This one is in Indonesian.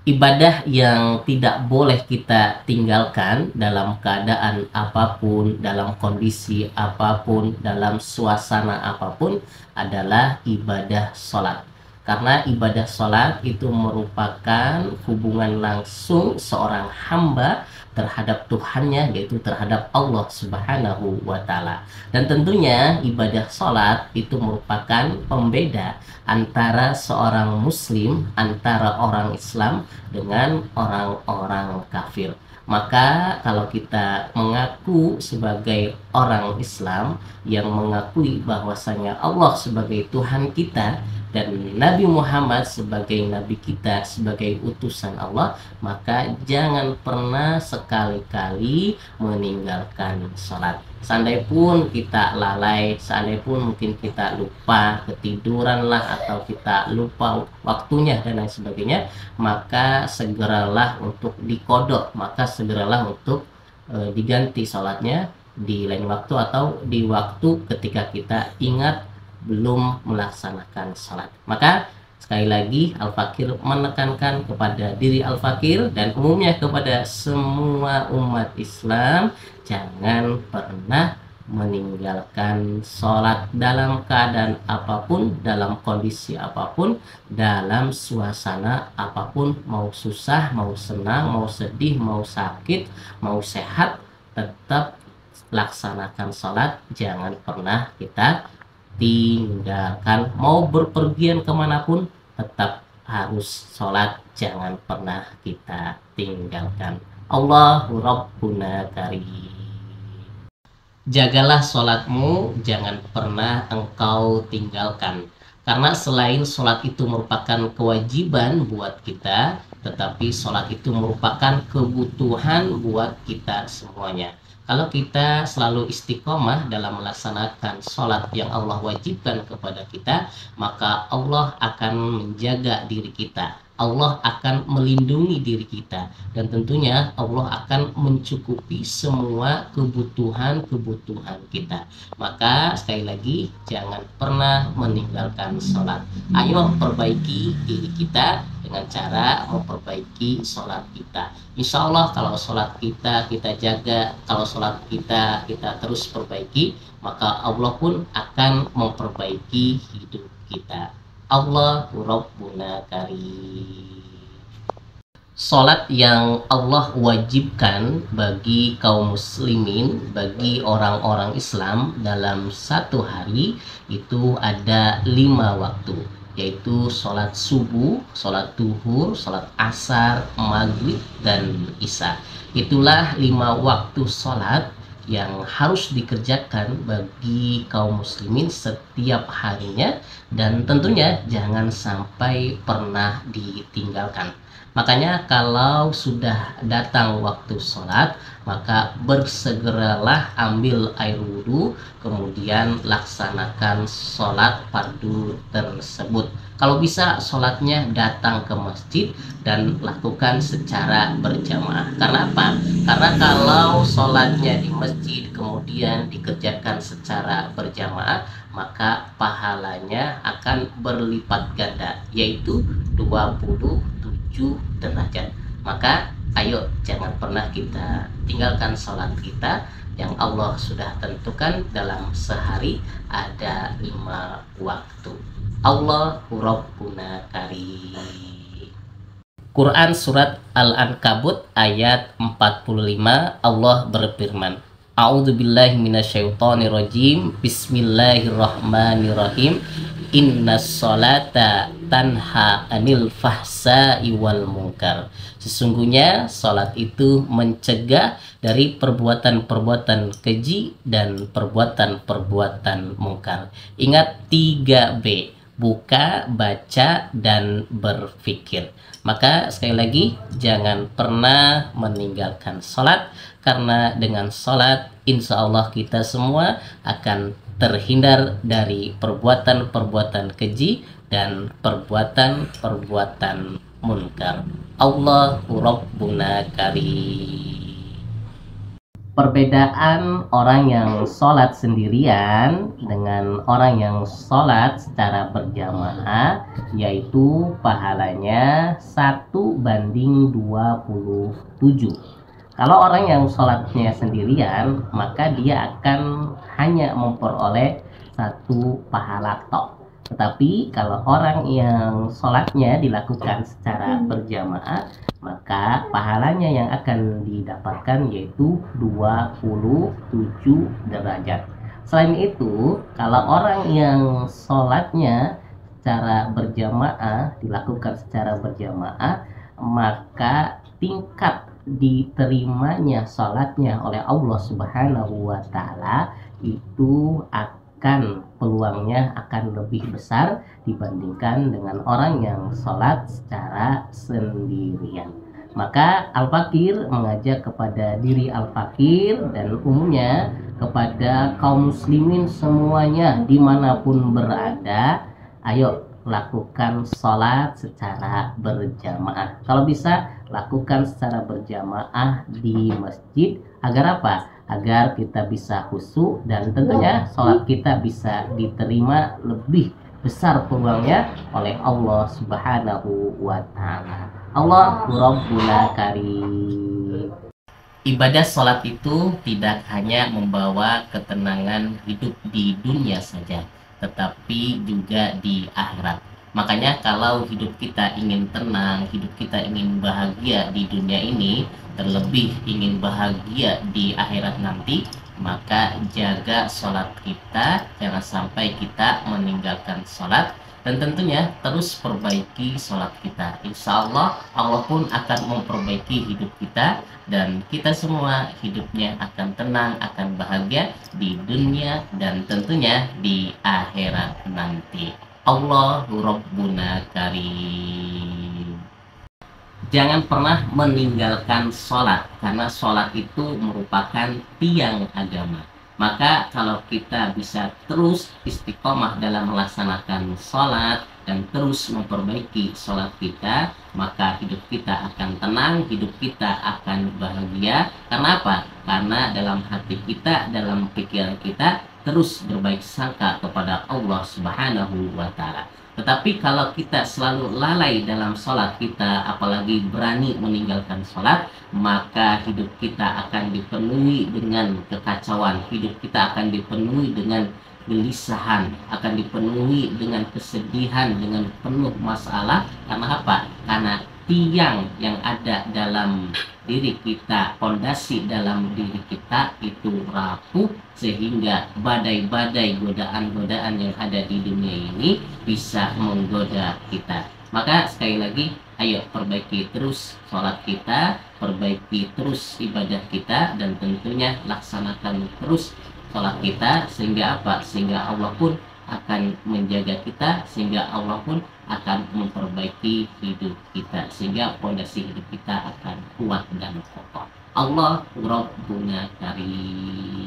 Ibadah yang tidak boleh kita tinggalkan dalam keadaan apapun, dalam kondisi apapun, dalam suasana apapun adalah ibadah sholat. Karena ibadah sholat itu merupakan hubungan langsung seorang hamba terhadap Tuhannya, yaitu terhadap Allah Subhanahu wa Ta'ala. Dan tentunya ibadah sholat itu merupakan pembeda antara seorang Muslim, antara orang Islam dengan orang-orang kafir. Maka kalau kita mengaku sebagai orang Islam yang mengakui bahwasanya Allah sebagai Tuhan kita dan Nabi Muhammad sebagai Nabi kita, sebagai utusan Allah, maka jangan pernah sekali-kali meninggalkan sholat. Seandainya pun kita lalai, seandainya pun mungkin kita lupa, ketiduran lah, atau kita lupa waktunya dan lain sebagainya, maka segeralah untuk dikodok, maka segeralah untuk diganti sholatnya di lain waktu atau di waktu ketika kita ingat belum melaksanakan sholat. Maka sekali lagi Al-Fakir menekankan kepada diri Al-Fakir dan umumnya kepada semua umat Islam, jangan pernah meninggalkan sholat dalam keadaan apapun, dalam kondisi apapun, dalam suasana apapun, mau susah, mau senang, mau sedih, mau sakit, mau sehat, tetap laksanakan sholat, jangan pernah kita tinggalkan. Mau berpergian kemanapun tetap harus sholat, jangan pernah kita tinggalkan. Allahu Rabbuna Karim. Jagalah sholatmu, jangan pernah engkau tinggalkan. Karena selain sholat itu merupakan kewajiban buat kita, tetapi sholat itu merupakan kebutuhan buat kita semuanya. Kalau kita selalu istiqomah dalam melaksanakan sholat yang Allah wajibkan kepada kita, maka Allah akan menjaga diri kita. Allah akan melindungi diri kita. Dan tentunya Allah akan mencukupi semua kebutuhan-kebutuhan kita. Maka sekali lagi, jangan pernah meninggalkan sholat. Ayo perbaiki diri kita dengan cara memperbaiki sholat kita. Insya Allah kalau sholat kita jaga, kalau sholat kita terus perbaiki, maka Allah pun akan memperbaiki hidup kita. Allahu Rabbuna Karim. Sholat yang Allah wajibkan bagi kaum muslimin, bagi orang-orang Islam dalam satu hari itu ada 5 waktu, yaitu sholat subuh, sholat duhur, sholat asar, maghrib, dan isya. Itulah 5 waktu sholat yang harus dikerjakan bagi kaum muslimin setiap harinya, dan tentunya jangan sampai pernah ditinggalkan. Makanya kalau sudah datang waktu sholat, maka bersegeralah ambil air wudhu, kemudian laksanakan sholat fardu tersebut. Kalau bisa sholatnya datang ke masjid dan lakukan secara berjamaah. Karena apa? Karena kalau sholatnya di masjid kemudian dikerjakan secara berjamaah, maka pahalanya akan berlipat ganda, yaitu 27 derajat. Maka ayo jangan pernah kita tinggalkan sholat kita yang Allah sudah tentukan dalam sehari ada 5 waktu. Allahu Rabbuna Karim. Quran surat Al-Ankabut ayat 45, Allah berfirman, A'udzubillahi minasyaitonirrajim. Bismillahirrahmanirrahim. Innas sholata tanha anil fahsai wal munkar. Sesungguhnya salat itu mencegah dari perbuatan-perbuatan keji dan perbuatan-perbuatan mungkar. Ingat 3B, buka, baca, dan berpikir. Maka sekali lagi, jangan pernah meninggalkan sholat, karena dengan sholat insya Allah kita semua akan terhindar dari perbuatan-perbuatan keji dan perbuatan-perbuatan munkar. Allahu Rabbuna Karim. Perbedaan orang yang sholat sendirian dengan orang yang sholat secara berjamaah yaitu pahalanya 1:27. Kalau orang yang sholatnya sendirian, maka dia akan hanya memperoleh satu pahala tok. Tetapi kalau orang yang sholatnya dilakukan secara berjamaah, maka pahalanya yang akan didapatkan yaitu 27 derajat. Selain itu, kalau orang yang sholatnya secara berjamaah, dilakukan secara berjamaah, maka tingkat diterimanya sholatnya oleh Allah Subhanahu wa Ta'ala itu akan peluangnya akan lebih besar dibandingkan dengan orang yang sholat secara sendirian. Maka Al-Fakir mengajak kepada diri Al-Fakir dan umumnya kepada kaum muslimin semuanya dimanapun berada, ayo lakukan sholat secara berjamaah. Kalau bisa lakukan secara berjamaah di masjid. Agar apa? Agar kita bisa khusyuk dan tentunya sholat kita bisa diterima lebih besar peluangnya oleh Allah Subhanahu wa Ta'ala. Allahu Rabbuna Karim. Ibadah sholat itu tidak hanya membawa ketenangan hidup di dunia saja, tetapi juga di akhirat. Makanya kalau hidup kita ingin tenang, hidup kita ingin bahagia di dunia ini, terlebih ingin bahagia di akhirat nanti, maka jaga sholat kita, jangan sampai kita meninggalkan sholat. Dan tentunya terus perbaiki sholat kita. Insya Allah, Allah pun akan memperbaiki hidup kita. Dan kita semua hidupnya akan tenang, akan bahagia di dunia dan tentunya di akhirat nanti. Allahu Rabbuna Karim. Jangan pernah meninggalkan sholat, karena sholat itu merupakan tiang agama. Maka kalau kita bisa terus istiqomah dalam melaksanakan sholat dan terus memperbaiki sholat kita, maka hidup kita akan tenang, hidup kita akan bahagia. Karena apa? Karena dalam hati kita, dalam pikiran kita terus berbaik sangka kepada Allah Subhanahu wa Ta'ala. Tetapi kalau kita selalu lalai dalam sholat kita, apalagi berani meninggalkan sholat, maka hidup kita akan dipenuhi dengan kekacauan, hidup kita akan dipenuhi dengan gelisahan, akan dipenuhi dengan kesedihan, dengan penuh masalah. Karena apa? Karena tiang yang ada dalam diri kita, fondasi dalam diri kita itu rapuh, sehingga badai-badai godaan-godaan yang ada di dunia ini bisa menggoda kita. Maka sekali lagi, ayo perbaiki terus sholat kita, perbaiki terus ibadah kita, dan tentunya laksanakan terus sholat kita, sehingga apa? Sehingga Allah pun akan menjaga kita, sehingga Allah pun akan memperbaiki hidup kita, sehingga fondasi hidup kita akan kuat dan kokoh. Allah Rabbuna Karim.